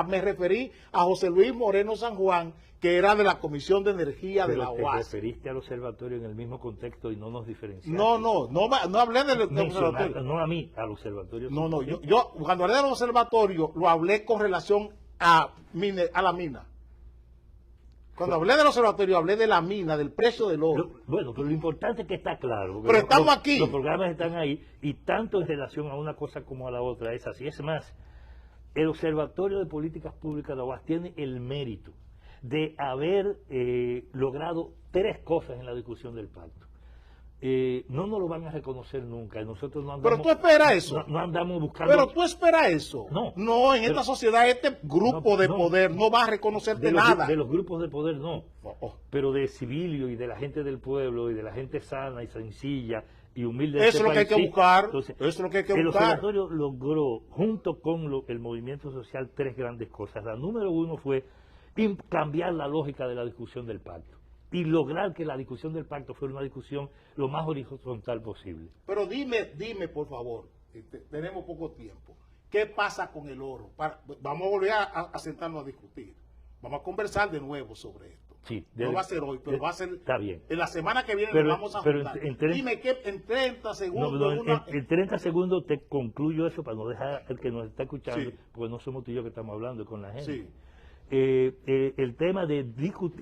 me referí a José Luis Moreno San Juan, que era de la Comisión de Energía de pero la te UAS. referiste al observatorio en el mismo contexto y no nos diferenciaste. No hablé del Mencionaste, observatorio. no a mí, al observatorio. No, yo cuando hablé del observatorio lo hablé con relación a la mina. Cuando hablé del observatorio hablé de la mina, del precio del oro. Bueno, pero lo importante es que está claro. porque Pero estamos aquí. Los programas están ahí y tanto en relación a una cosa como a la otra es así. Es más, el Observatorio de Políticas Públicas de la UAS tiene el mérito de haber logrado 3 cosas en la discusión del pacto. No nos lo van a reconocer nunca. Nosotros no andamos, Pero tú esperas eso. no andamos buscando. Pero tú esperas eso. No. En esta sociedad, este grupo de poder no va a reconocerte nada. De los grupos de poder no. Oh. Pero de civilio y de la gente del pueblo y de la gente sana y sencilla y humilde. de Eso es lo que hay que sí. buscar. Entonces, Eso es lo que hay que el buscar. observatorio logró, junto con el movimiento social, 3 grandes cosas. La número 1 fue cambiar la lógica de la discusión del pacto y lograr que la discusión del pacto fuera una discusión lo más horizontal posible. Pero dime, por favor, tenemos poco tiempo. ¿Qué pasa con el oro? Vamos a volver a sentarnos a discutir. Vamos a conversar de nuevo sobre esto. Sí, No va a ser hoy, pero va a ser está bien. en la semana que viene. Pero- nos vamos a pero juntar. en Dime que en 30 segundos. En 30 segundos te concluyo eso para no dejar al que nos está escuchando, Sí. porque no somos tú y yo que estamos hablando con la gente. Sí. El tema de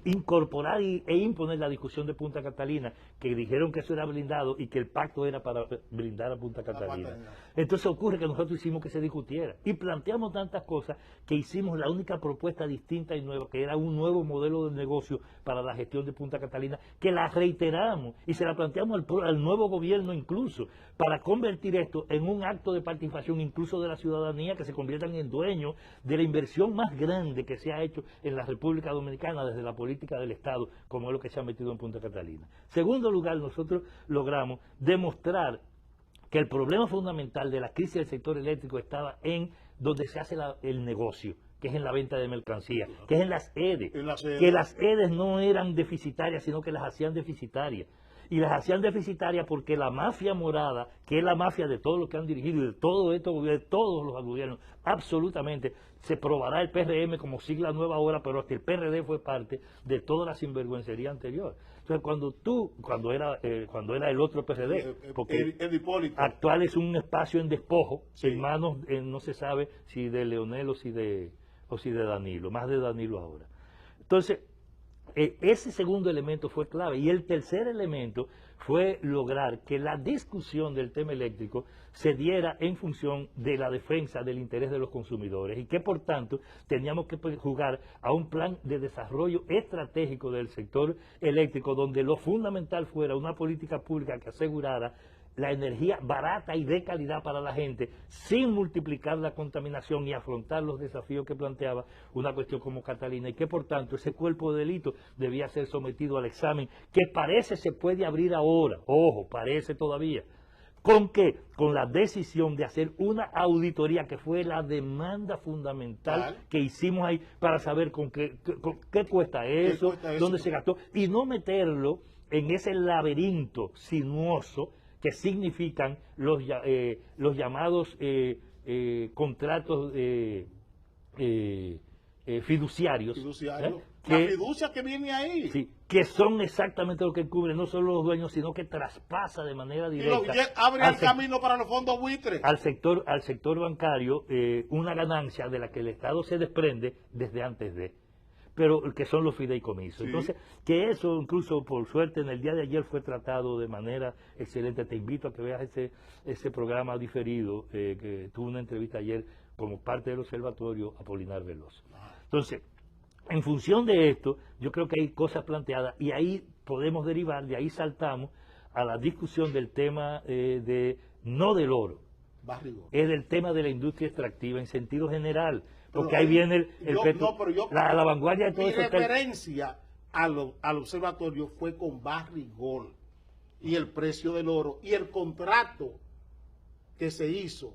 incorporar e imponer la discusión de Punta Catalina, que dijeron que eso era blindado y que el pacto era para blindar a Punta Catalina. Entonces ocurre que nosotros hicimos que se discutiera y planteamos tantas cosas que hicimos la única propuesta distinta y nueva, que era un nuevo modelo de negocio para la gestión de Punta Catalina, que la reiteramos y se la planteamos al nuevo gobierno incluso, para convertir esto en un acto de participación incluso de la ciudadanía, que se conviertan en dueños de la inversión más grande que se ha hecho en la República Dominicana desde la política del Estado, como es lo que se ha metido en Punta Catalina. Segundo lugar, nosotros logramos demostrar que el problema fundamental de la crisis del sector eléctrico estaba en donde se hace el negocio, que es en la venta de mercancías, que es en las EDES, que las EDES no eran deficitarias, sino que las hacían deficitarias. Y las hacían deficitarias porque la mafia morada, que es la mafia de todos los que han dirigido, y de todo esto, de todos los gobiernos, absolutamente, se probará el PRM como sigla nueva ahora, pero hasta el PRD fue parte de toda la sinvergüencería anterior. Entonces, cuando era el otro PRD, porque el Hipólito. actual es un espacio en despojo, Sí. en manos, no se sabe si de Leonel o si de Danilo, más de Danilo ahora. Entonces, ese segundo elemento fue clave. Y el tercer elemento fue lograr que la discusión del tema eléctrico se diera en función de la defensa del interés de los consumidores y que por tanto teníamos que jugar a un plan de desarrollo estratégico del sector eléctrico donde lo fundamental fuera una política pública que asegurara la energía barata y de calidad para la gente, sin multiplicar la contaminación y afrontar los desafíos que planteaba una cuestión como Catalina, y que por tanto ese cuerpo de delito debía ser sometido al examen, que parece se puede abrir ahora, ojo, parece todavía. ¿Con qué? Con la decisión de hacer una auditoría, que fue la demanda fundamental que hicimos ahí, para saber con qué cuesta eso, dónde se gastó, y no meterlo en ese laberinto sinuoso que significan los llamados contratos fiduciarios. Fiduciario. Que- La fiducia que viene ahí. Sí, que son exactamente lo que cubre no solo los dueños, sino que traspasa de manera Y lo directa abre al el camino para los fondos buitres. al sector bancario una ganancia de la que el Estado se desprende desde antes de, pero que son los fideicomisos. Sí. Entonces, que eso incluso por suerte en el día de ayer fue tratado de manera excelente. Te invito a que veas ese programa diferido, que tuvo una entrevista ayer como parte del observatorio Apolinar Veloz. Entonces, en función de esto, yo creo que hay cosas planteadas y ahí podemos derivar, de ahí saltamos a la discusión del tema no del oro, Barrigón. es del tema de la industria extractiva en sentido general, porque Pero ahí ahí- viene la vanguardia de todo Mi eso. referencia al observatorio fue con Barrigol y el precio del oro y el contrato que se hizo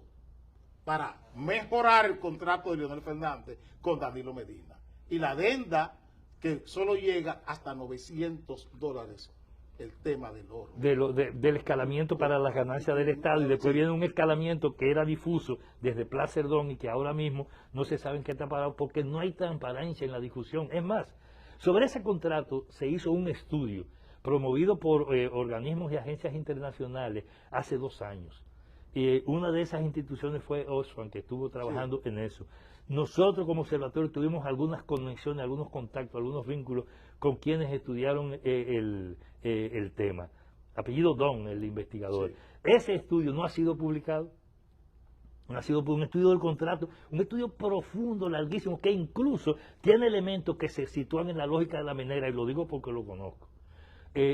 para mejorar el contrato de Leonel Fernández con Danilo Medina. Y la adenda que solo llega hasta $900 el tema del oro. Del escalamiento para las ganancias del Estado, y después Sí. viene un escalamiento que era difuso desde Plaza Cerdón y que ahora mismo no se sabe en qué está parado porque no hay transparencia en la discusión. Es más, sobre ese contrato se hizo un estudio promovido por organismos y agencias internacionales hace 2 años. Una de esas instituciones fue Oxfam, que estuvo trabajando en eso. Nosotros como observatorio tuvimos algunas conexiones, algunos contactos, algunos vínculos con quienes estudiaron el tema. Apellido Don, el investigador. Sí. Ese estudio no ha sido publicado. No ha sido un estudio del contrato, un estudio profundo, larguísimo, que incluso tiene elementos que se sitúan en la lógica de la minera, y lo digo porque lo conozco.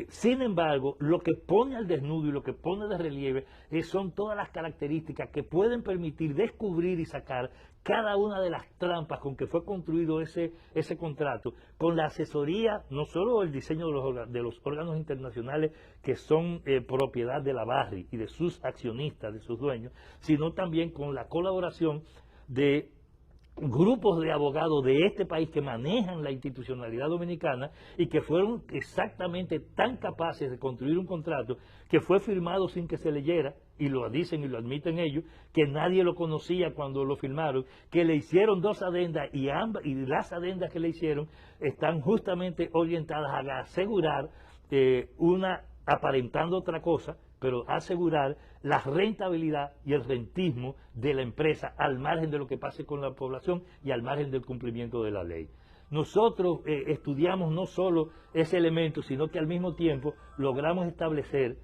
Sin embargo, lo que pone al desnudo y lo que pone de relieve son todas las características que pueden permitir descubrir y sacar cada una de las trampas con que fue construido ese contrato, con la asesoría, no solo el diseño de los órganos internacionales que son propiedad de la Barri y de sus accionistas, de sus dueños, sino también con la colaboración de grupos de abogados de este país que manejan la institucionalidad dominicana y que fueron exactamente tan capaces de construir un contrato que fue firmado sin que se leyera, y lo dicen y lo admiten ellos, que nadie lo conocía cuando lo firmaron, que le hicieron 2 adendas y las adendas que le hicieron están justamente orientadas a asegurar aparentando otra cosa, pero asegurar la rentabilidad y el rentismo de la empresa al margen de lo que pase con la población y al margen del cumplimiento de la ley. Nosotros estudiamos no solo ese elemento, sino que al mismo tiempo logramos establecer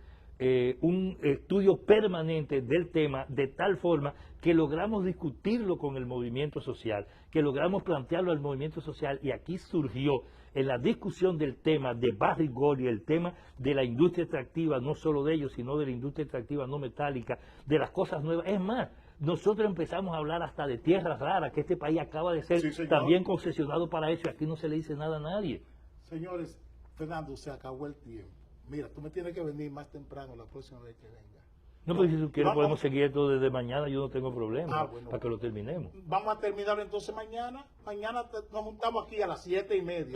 un estudio permanente del tema de tal forma que logramos discutirlo con el movimiento social, que logramos plantearlo al movimiento social, y aquí surgió en la discusión del tema de Barrigol y el tema de la industria extractiva, no solo de ellos, sino de la industria extractiva no metálica, de las cosas nuevas. Es más, nosotros empezamos a hablar hasta de tierras raras, que este país acaba de ser Sí, señor. también concesionado para eso, y aquí no se le dice nada a nadie. Señores, Fernando, se acabó el tiempo. Mira, tú me tienes que venir más temprano la próxima vez que venga. No, pues si tú quieres Vamos- podemos seguir esto desde mañana, yo no tengo problema, Ah, bueno. para que lo terminemos. Vamos a terminar entonces mañana. Mañana nos juntamos aquí a las 7:30.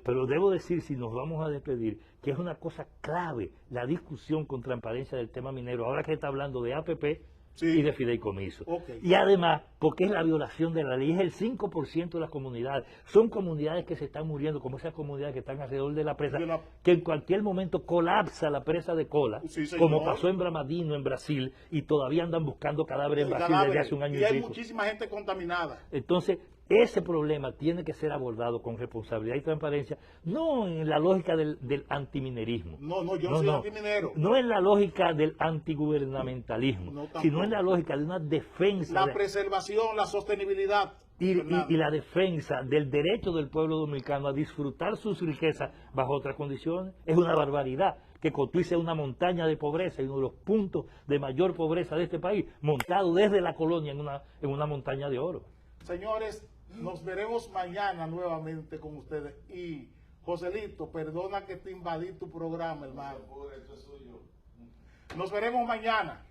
Pero debo decir, si nos vamos a despedir, que es una cosa clave la discusión con transparencia del tema minero, ahora que está hablando de APP Sí. y de fideicomiso. Ok. Y además, porque es la violación de la ley, es el 5% de las comunidades. Son comunidades que se están muriendo, como esas comunidades que están alrededor de la presa, que en cualquier momento colapsa la presa de Cola, Sí, señor. como pasó en Bramadino, en Brasil, y todavía andan buscando cadáveres en El Brasil cadáver, desde hace un año y hay pico. muchísima gente contaminada. Entonces, ese problema tiene que ser abordado con responsabilidad y transparencia, no en la lógica del antiminerismo. No, yo no soy antiminero. No en la lógica del antigubernamentalismo, No, tampoco. sino en la lógica de una defensa La preservación, la sostenibilidad. y Fernando. la defensa del derecho del pueblo dominicano a disfrutar sus riquezas bajo otras condiciones. Es una barbaridad que Cotuí sea una montaña de pobreza y uno de los puntos de mayor pobreza de este país, montado desde la colonia en una montaña de oro. Señores, nos veremos mañana nuevamente con ustedes. Y Joselito, perdona que te invadí tu programa, hermano. Nos veremos mañana.